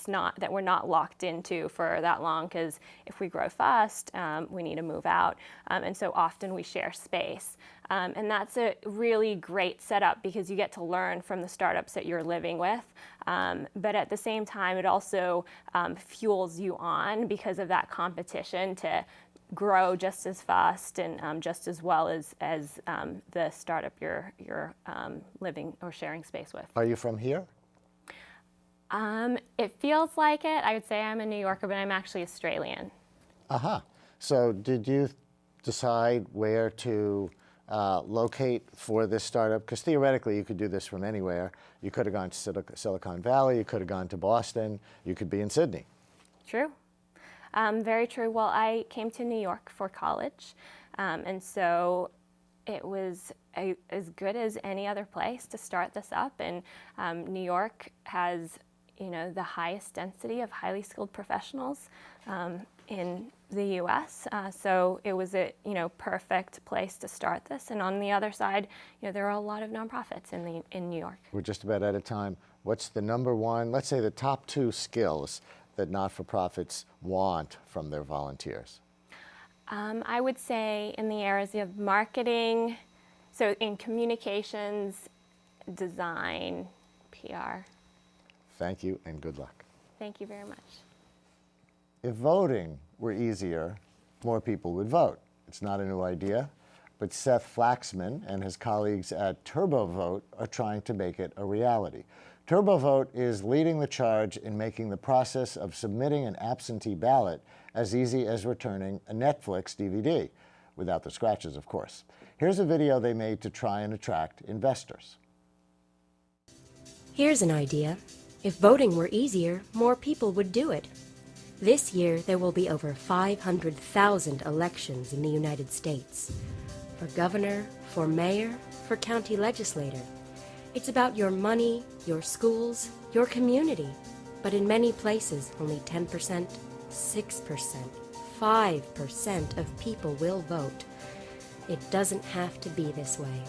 we're not locked into for that long, because if we grow fast, we need to move out. And so often we share space. And that's a really great setup because you get to learn from the startups that you're living with. But at the same time, it also fuels you on because of that competition to grow just as fast and just as well as the startup you're living or sharing space with. Are you from here? It feels like it. I would say I'm a New Yorker, but I'm actually Australian. So did you decide where to locate for this startup? Because theoretically you could do this from anywhere. You could have gone to Silicon Valley, you could have gone to Boston, you could be in Sydney. True. Very true. Well, I came to New York for college, and so it was as good as any other place to start this up. And New York has, you know, the highest density of highly skilled professionals in the U.S. So it was a, you know, perfect place to start this. And on the other side, you know, there are a lot of nonprofits in New York. We're just about out of time. What's the number one, let's say the top 2 skills that not-for-profits want from their volunteers? I would say in the areas of marketing, so in communications, design, PR. Thank you and good luck. Thank you very much. If voting were easier, more people would vote. It's not a new idea, but Seth Flaxman and his colleagues at TurboVote are trying to make it a reality. TurboVote is leading the charge in making the process of submitting an absentee ballot as easy as returning a Netflix DVD, without the scratches, of course. Here's a video they made to try and attract investors. Here's an idea. If voting were easier, more people would do it. This year, there will be over 500,000 elections in the United States. For governor, for mayor, for county legislator. It's about your money, your schools, your community. But in many places, only 10%, 6%, 5% of people will vote. It doesn't have to be this way.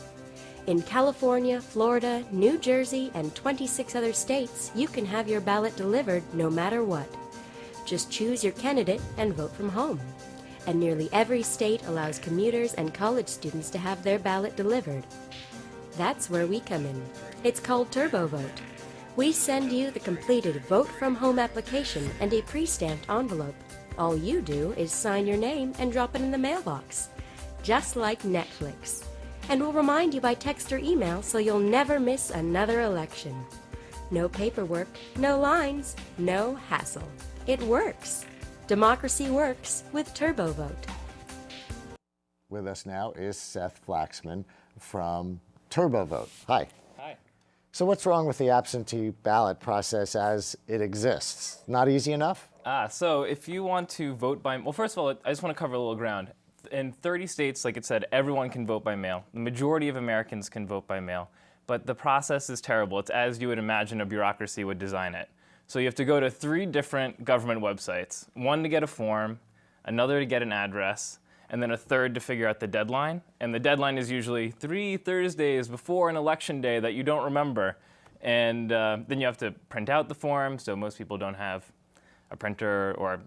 In California, Florida, New Jersey, and 26 other states, you can have your ballot delivered no matter what. Just choose your candidate and vote from home. And nearly every state allows commuters and college students to have their ballot delivered. That's where we come in. It's called TurboVote. We send you the completed Vote From Home application and a pre-stamped envelope. All you do is sign your name and drop it in the mailbox. Just like Netflix. And we'll remind you by text or email so you'll never miss another election. No paperwork, no lines, no hassle. It works. Democracy works with TurboVote. With us now is Seth Flaxman from TurboVote. Hi. Hi. So what's wrong with the absentee ballot process as it exists? Not easy enough? So if you want to vote by, well, first of all, I just want to cover a little ground. In 30 states, like it said, everyone can vote by mail. The majority of Americans can vote by mail. But the process is terrible. It's as you would imagine a bureaucracy would design it. So you have to go to 3 different government websites, one to get a form, another to get an address, and then a third to figure out the deadline. And the deadline is usually 3 Thursdays before an election day that you don't remember. And then you have to print out the form, so most people don't have a printer or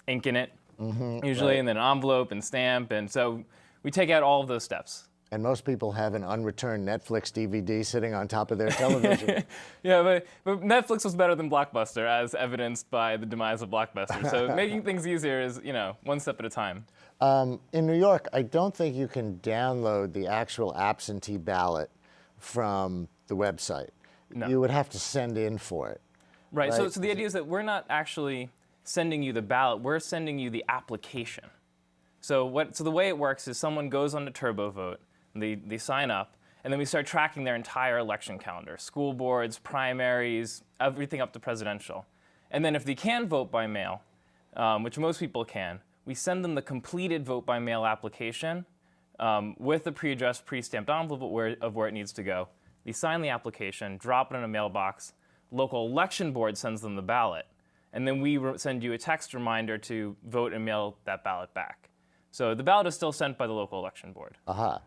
ink in it, usually, right. And then an envelope and stamp. And so we take out all of those steps. And most people have an unreturned Netflix DVD sitting on top of their television. Yeah, but Netflix was better than Blockbuster, as evidenced by the demise of Blockbuster. So making things easier is, one step at a time. In New York, I don't think you can download the actual absentee ballot from the website. No. You would have to send in for it. Right. So the idea is that we're not actually sending you the ballot, we're sending you the application. So the way it works is someone goes on to TurboVote, they sign up, and then we start tracking their entire election calendar, school boards, primaries, everything up to presidential. And then if they can vote by mail, which most people can, we send them the completed vote by mail application with the pre-addressed, pre-stamped envelope of where it needs to go. They sign the application, drop it in a mailbox, local election board sends them the ballot, and then we send you a text reminder to vote and mail that ballot back. So the ballot is still sent by the local election board.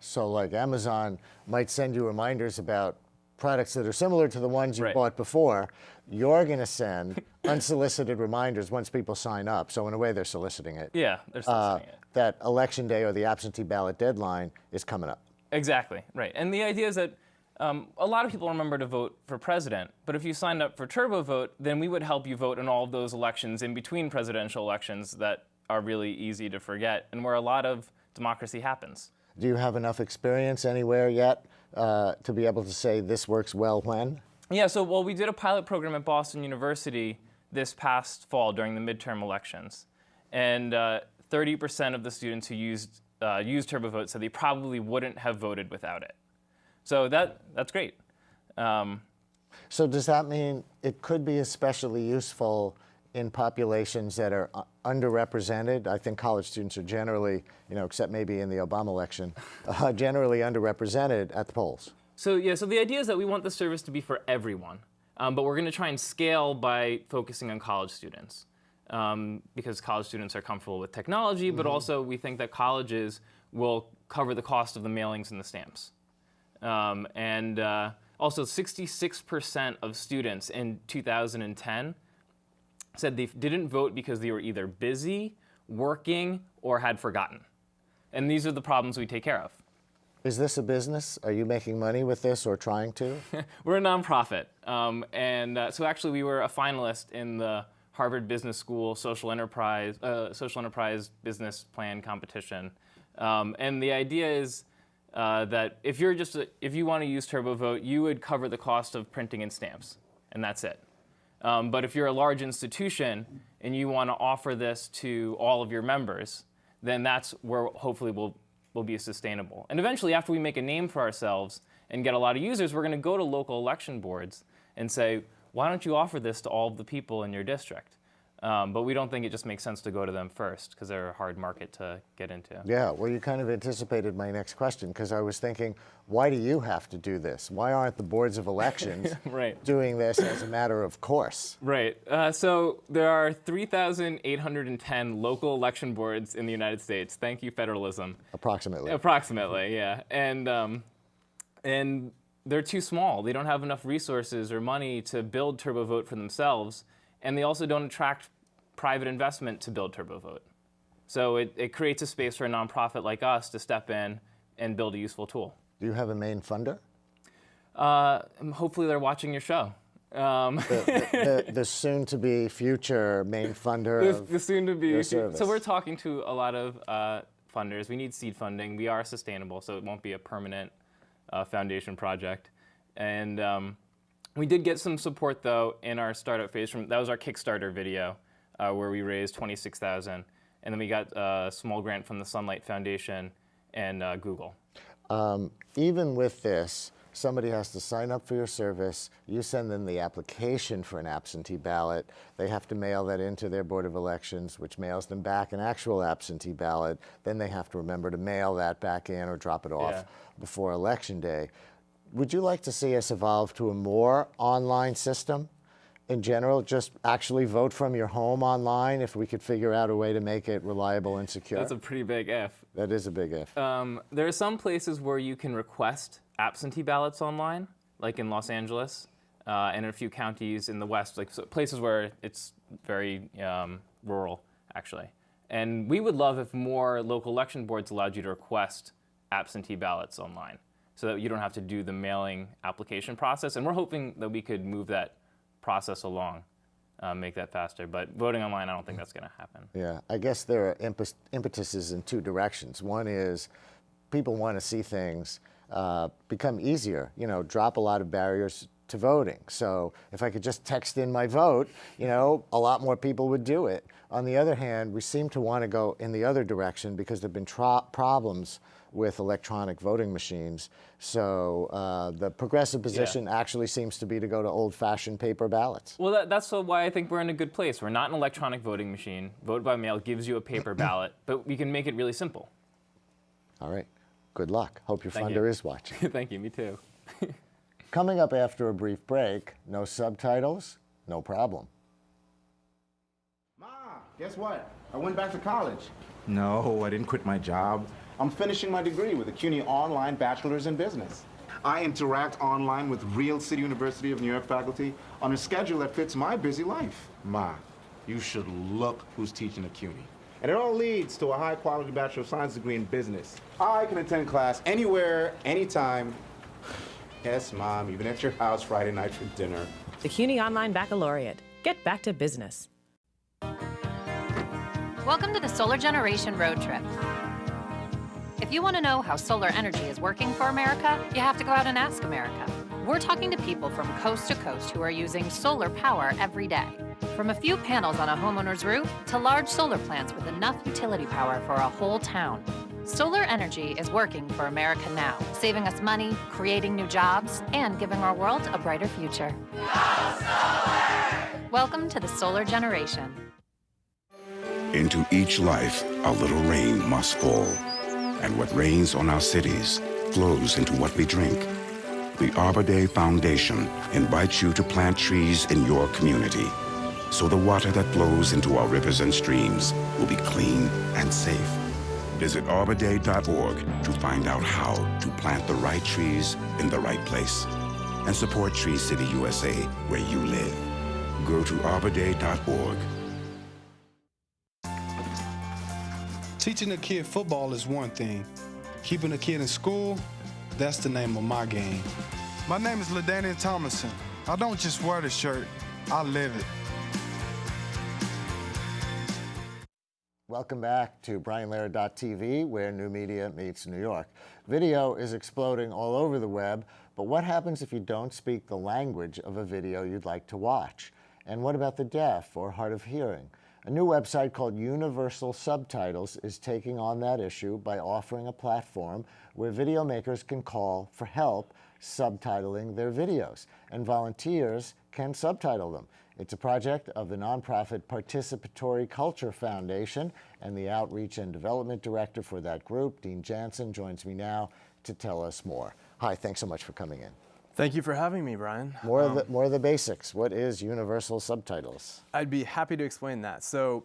So like Amazon might send you reminders about products that are similar to the ones you bought before. You're going to send unsolicited reminders once people sign up. So in a way, they're soliciting it. Yeah, they're soliciting it. That election day or the absentee ballot deadline is coming up. Exactly, right. And the idea is that a lot of people remember to vote for president, but if you signed up for TurboVote, then we would help you vote in all of those elections in between presidential elections that are really easy to forget and where a lot of democracy happens. Do you have enough experience anywhere yet to be able to say this works well when? Yeah, we did a pilot program at Boston University this past fall during the midterm elections. And 30% of the students who used TurboVote said they probably wouldn't have voted without it. So that's great. So does that mean it could be especially useful in populations that are underrepresented? I think college students are generally, except maybe in the Obama election, generally underrepresented at the polls. So the idea is that we want the service to be for everyone, but we're going to try and scale by focusing on college students because college students are comfortable with technology, but also we think that colleges will cover the cost of the mailings and the stamps. Also 66% of students in 2010 said they didn't vote because they were either busy, working, or had forgotten. And these are the problems we take care of. Is this a business? Are you making money with this or trying to? We're a nonprofit. So actually we were a finalist in the Harvard Business School Social Enterprise Business Plan competition. And the idea is that if you want to use TurboVote, you would cover the cost of printing and stamps, and that's it. But if you're a large institution and you want to offer this to all of your members, then that's where hopefully we'll be sustainable. And eventually, after we make a name for ourselves and get a lot of users, we're going to go to local election boards and say, why don't you offer this to all of the people in your district? But we don't think it just makes sense to go to them first because they're a hard market to get into. Yeah, well, you kind of anticipated my next question because I was thinking, why do you have to do this? Why aren't the boards of elections Right. doing this as a matter of course? Right. So there are 3,810 local election boards in the United States. Thank you, federalism. Approximately. Approximately, yeah. And they're too small. They don't have enough resources or money to build TurboVote for themselves, and they also don't attract private investment to build TurboVote. So it creates a space for a nonprofit like us to step in and build a useful tool. Do you have a main funder? Hopefully they're watching your show. The soon-to-be future main funder of the soon-to-be. your service. So we're talking to a lot of funders. We need seed funding. We are sustainable, so it won't be a permanent foundation project. And we did get some support, though, in our startup phase. That was our Kickstarter video, where we raised $26,000. And then we got a small grant from the Sunlight Foundation and Google. Even with this, somebody has to sign up for your service. You send them the application for an absentee ballot. They have to mail that into their Board of Elections, which mails them back an actual absentee ballot. Then they have to remember to mail that back in or drop it off before Election Day. Would you like to see us evolve to a more online system? In general, just actually vote from your home online if we could figure out a way to make it reliable and secure? That's a pretty big if. That is a big if. There are some places where you can request absentee ballots online, like in Los Angeles, and in a few counties in the West, like places where it's very rural, actually. And we would love if more local election boards allowed you to request absentee ballots online so that you don't have to do the mailing application process. And we're hoping that we could move that process along, make that faster. But voting online, I don't think that's going to happen. Yeah, I guess there are impetuses in two directions. One is people want to see things become easier, drop a lot of barriers to voting. So if I could just text in my vote, a lot more people would do it. On the other hand, we seem to want to go in the other direction because there have been problems with electronic voting machines. So the progressive position actually seems to be to go to old-fashioned paper ballots. Well, that's why I think we're in a good place. We're not an electronic voting machine. Vote by mail gives you a paper ballot, but we can make it really simple. All right. Good luck. Hope your funder is watching. Thank you. Me too. Coming up after a brief break, no subtitles, no problem. Ma, guess what? I went back to college. No, I didn't quit my job. I'm finishing my degree with the CUNY Online Bachelor's in Business. I interact online with real City University of New York faculty on a schedule that fits my busy life. Ma, you should look who's teaching at CUNY. And it all leads to a high-quality Bachelor of Science degree in business. I can attend class anywhere, anytime. Yes, Mom, even at your house Friday night for dinner. The CUNY Online Baccalaureate. Get back to business. Welcome to the Solar Generation Road Trip. If you want to know how solar energy is working for America, you have to go out and ask America. We're talking to people from coast to coast who are using solar power every day. From a few panels on a homeowner's roof to large solar plants with enough utility power for a whole town. Solar energy is working for America now, saving us money, creating new jobs, and giving our world a brighter future. Go solar! Welcome to the Solar Generation. Into each life, a little rain must fall. And what rains on our cities flows into what we drink. The Arbor Day Foundation invites you to plant trees in your community, so the water that flows into our rivers and streams will be clean and safe. Visit arborday.org to find out how to plant the right trees in the right place. And support Tree City USA where you live. Go to arborday.org. Teaching a kid football is one thing. Keeping a kid in school, that's the name of my game. My name is LaDainian Thomason. I don't just wear the shirt, I live it. Welcome back to BrianLehrer.tv, where new media meets New York. Video is exploding all over the web, but what happens if you don't speak the language of a video you'd like to watch? And what about the deaf or hard of hearing? A new website called Universal Subtitles is taking on that issue by offering a platform where video makers can call for help subtitling their videos, and volunteers can subtitle them. It's a project of the nonprofit Participatory Culture Foundation, and the Outreach and Development Director for that group, Dean Jansen, joins me now to tell us more. Hi, thanks so much for coming in. Thank you for having me, Brian. More of the basics. What is Universal Subtitles? I'd be happy to explain that. So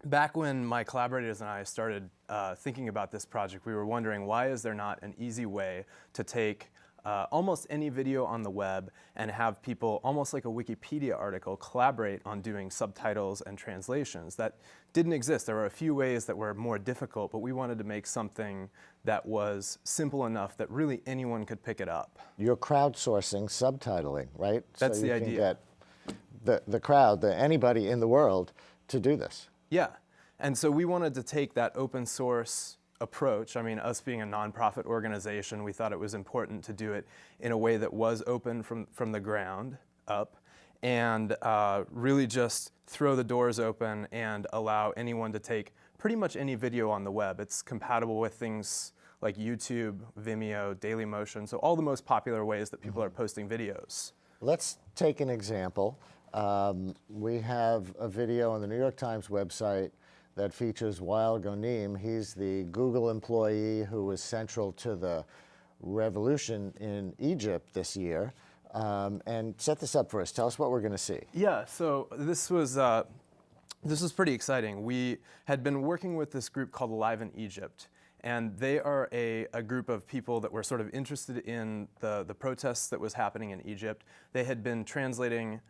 back when my collaborators and I started thinking about this project, we were wondering, why is there not an easy way to take almost any video on the web and have people, almost like a Wikipedia article, collaborate on doing subtitles and translations? That didn't exist. There were a few ways that were more difficult, but we wanted to make something that was simple enough that really anyone could pick it up. You're crowdsourcing subtitling, right? That's so you the can idea. Get the crowd, anybody in the world, to do this. Yeah, and so we wanted to take that open source approach. I mean, us being a nonprofit organization, we thought it was important to do it in a way that was open from the ground up, and really just throw the doors open and allow anyone to take pretty much any video on the web. It's compatible with things like YouTube, Vimeo, Dailymotion, so all the most popular ways that people are posting videos. Let's take an example. We have a video on the New York Times website that features Wael Ghonim. He's the Google employee who was central to the revolution in Egypt this year. And set this up for us. Tell us what we're going to see. Yeah, so this was pretty exciting. We had been working with this group called Alive in Egypt, and they are a group of people that were sort of interested in the protests that was happening in Egypt. They had been translating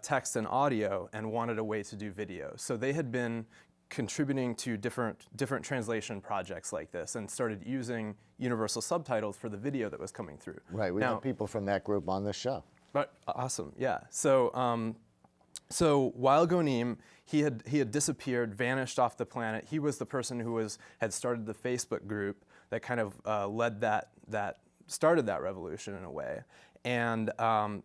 text and audio and wanted a way to do video. So they had been contributing to different translation projects like this and started using Universal Subtitles for the video that was coming through. Right, we have people from that group on this show. But awesome, yeah. So so Wael Ghonim, he had disappeared, vanished off the planet. He was the person who had started the Facebook group that kind of started that revolution in a way. And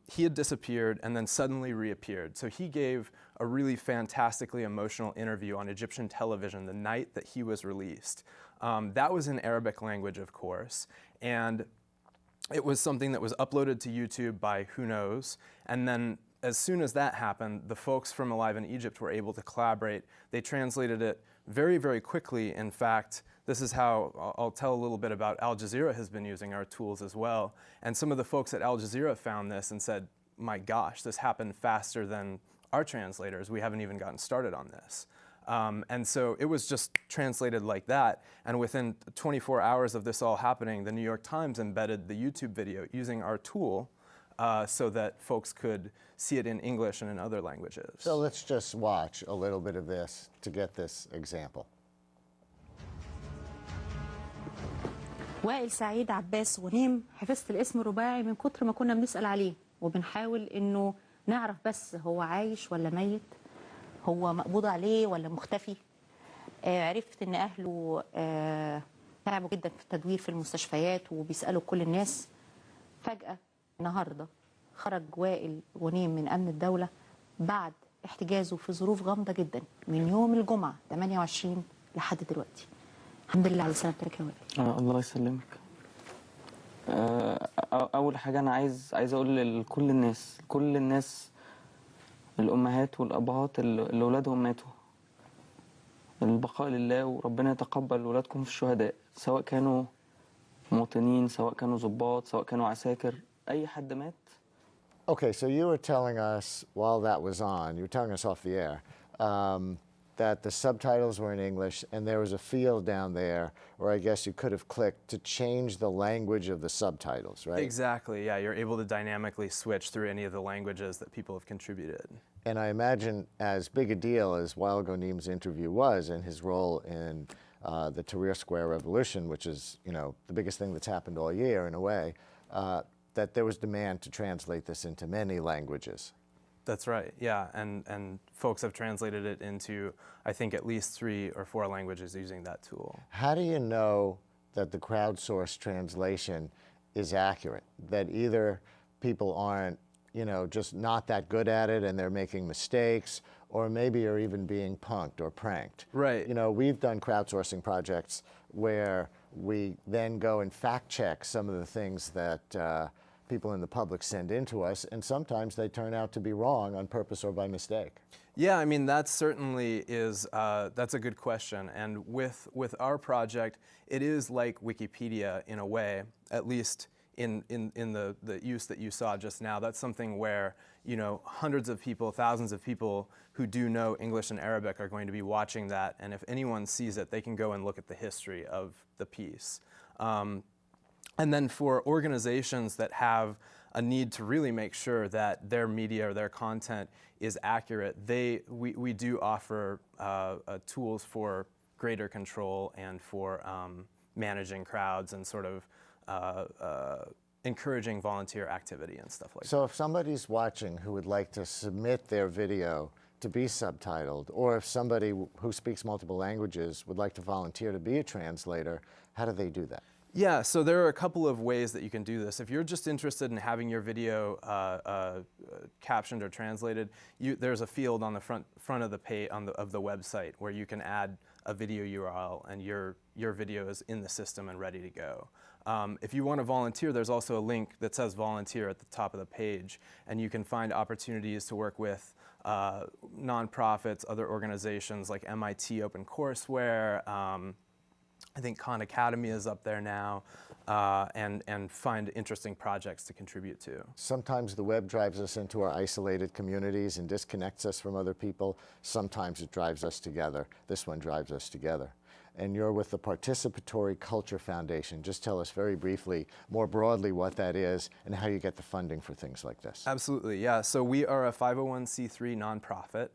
he had disappeared and then suddenly reappeared. So he gave a really fantastically emotional interview on Egyptian television the night that he was released. That was in Arabic language, of course, and it was something that was uploaded to YouTube by who knows. And then as soon as that happened, the folks from Alive in Egypt were able to collaborate. They translated it very, very quickly. In fact, this is how I'll tell a little bit about Al Jazeera has been using our tools as well. And some of the folks at Al Jazeera found this and said, my gosh, this happened faster than our translators. We haven't even gotten started on this. And so it was just translated like that. And within 24 hours of this all happening, the New York Times embedded the YouTube video using our tool so that folks could see it in English and in other languages. So let's just watch a little bit of this to get this example. وائل سعيد عباس غنيم، حفظت الاسم الرباعي من كتر ما كنا بنسأل عليه وبنحاول انه نعرف بس هو عايش ولا ميت، هو مقبوض عليه ولا مختفي. عرفت ان اهله تعبوا جدا في التدوير في المستشفيات وبيسألوا كل الناس. فجأة النهارده خرج وائل غنيم من امن الدولة بعد احتجازه في ظروف غامضة جدا من يوم الجمعة 28 لحد دلوقتي. الحمد لله على سلامتك يا وائل. الله يسلمك. اول حاجه انا عايز اقول لكل الناس الامهات والابهات اللي اولادهم ماتوا، البقاء لله وربنا يتقبل ولادكم في الشهداء، سواء كانوا مواطنين، سواء كانوا ضباط، سواء كانوا عساكر، اي حد مات. Okay, so you were telling us while that was on, you were telling us off the air, that the subtitles were in English and there was a field down there where I guess you could have clicked to change the language of the subtitles, right? Exactly, yeah. You're able to dynamically switch through any of the languages that people have contributed. And I imagine as big a deal as Wael Ghanim's interview was and his role in the Tahrir Square Revolution, which is, you know, the biggest thing that's happened all year in a way, that there was demand to translate this into many languages. That's right, yeah, and folks have translated it into, I think, at least 3 or 4 languages using that tool. How do you know that the crowdsourced translation is accurate? That either people aren't, you know, just not that good at it and they're making mistakes, or maybe are even being punked or pranked. Right. You know, we've done crowdsourcing projects where we then go and fact check some of the things that people in the public send in to us, and sometimes they turn out to be wrong on purpose or by mistake. Yeah, I mean, that certainly is, that's a good question. And with our project, it is like Wikipedia in a way, at least in the use that you saw just now. That's something where, you know, hundreds of people, thousands of people who do know English and Arabic are going to be watching that. And if anyone sees it, they can go and look at the history of the piece. And then for organizations that have a need to really make sure that their media or their content is accurate, we do offer tools for greater control and for managing crowds and sort of encouraging volunteer activity and stuff like that. So if somebody's watching who would like to submit their video to be subtitled, or if somebody who speaks multiple languages would like to volunteer to be a translator, how do they do that? Yeah, so there are a couple of ways that you can do this. If you're just interested in having your video captioned or translated, there's a field on the front of the page of the website where you can add a video URL, and your video is in the system and ready to go. If you want to volunteer, there's also a link that says volunteer at the top of the page, and you can find opportunities to work with nonprofits, other organizations like MIT OpenCourseWare. I think Khan Academy is up there now, and find interesting projects to contribute to. Sometimes the web drives us into our isolated communities and disconnects us from other people. Sometimes it drives us together. This one drives us together. And you're with the Participatory Culture Foundation. Just tell us very briefly, more broadly, what that is and how you get the funding for things like this. Absolutely, yeah. So we are a 501c3 nonprofit.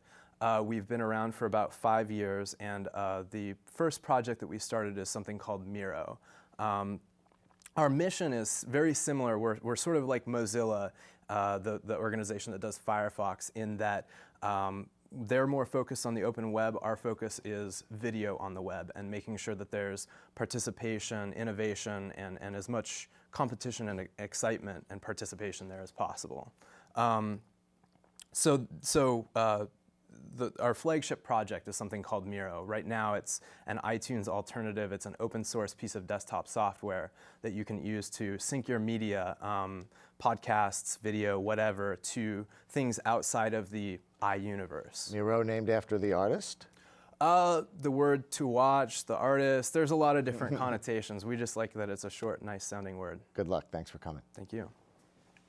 We've been around for about 5 years, and the first project that we started is something called Miro. Our mission is very similar. We're sort of like Mozilla, the organization that does Firefox, in that they're more focused on the open web. Our focus is video on the web and making sure that there's participation, innovation, and as much competition and excitement and participation there as possible. Our flagship project is something called Miro. Right now it's an iTunes alternative. It's an open source piece of desktop software that you can use to sync your media, podcasts, video, whatever, to things outside of the iUniverse. Miro named after the artist? The word to watch, the artist, there's a lot of different connotations. We just like that it's a short, nice sounding word. Good luck. Thanks for coming. Thank you.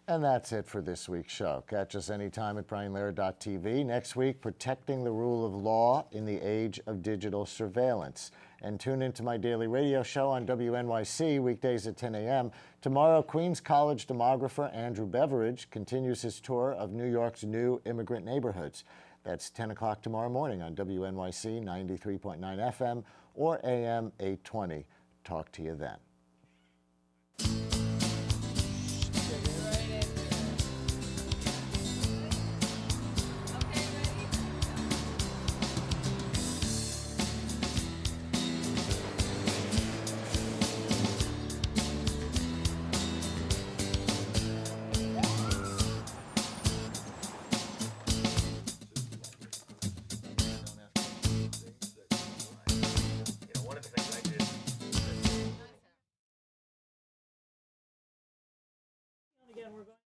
And that's it for this week's show. Catch us anytime at BrianLehrer.tv. Next week, protecting the rule of law in the age of digital surveillance. And tune into my daily radio show on WNYC, weekdays at 10 a.m. Tomorrow, Queens College demographer Andrew Beveridge continues his tour of New York's new immigrant neighborhoods. That's 10 o'clock tomorrow morning on WNYC 93.9 FM or AM 820. Talk to you then. Again, we're going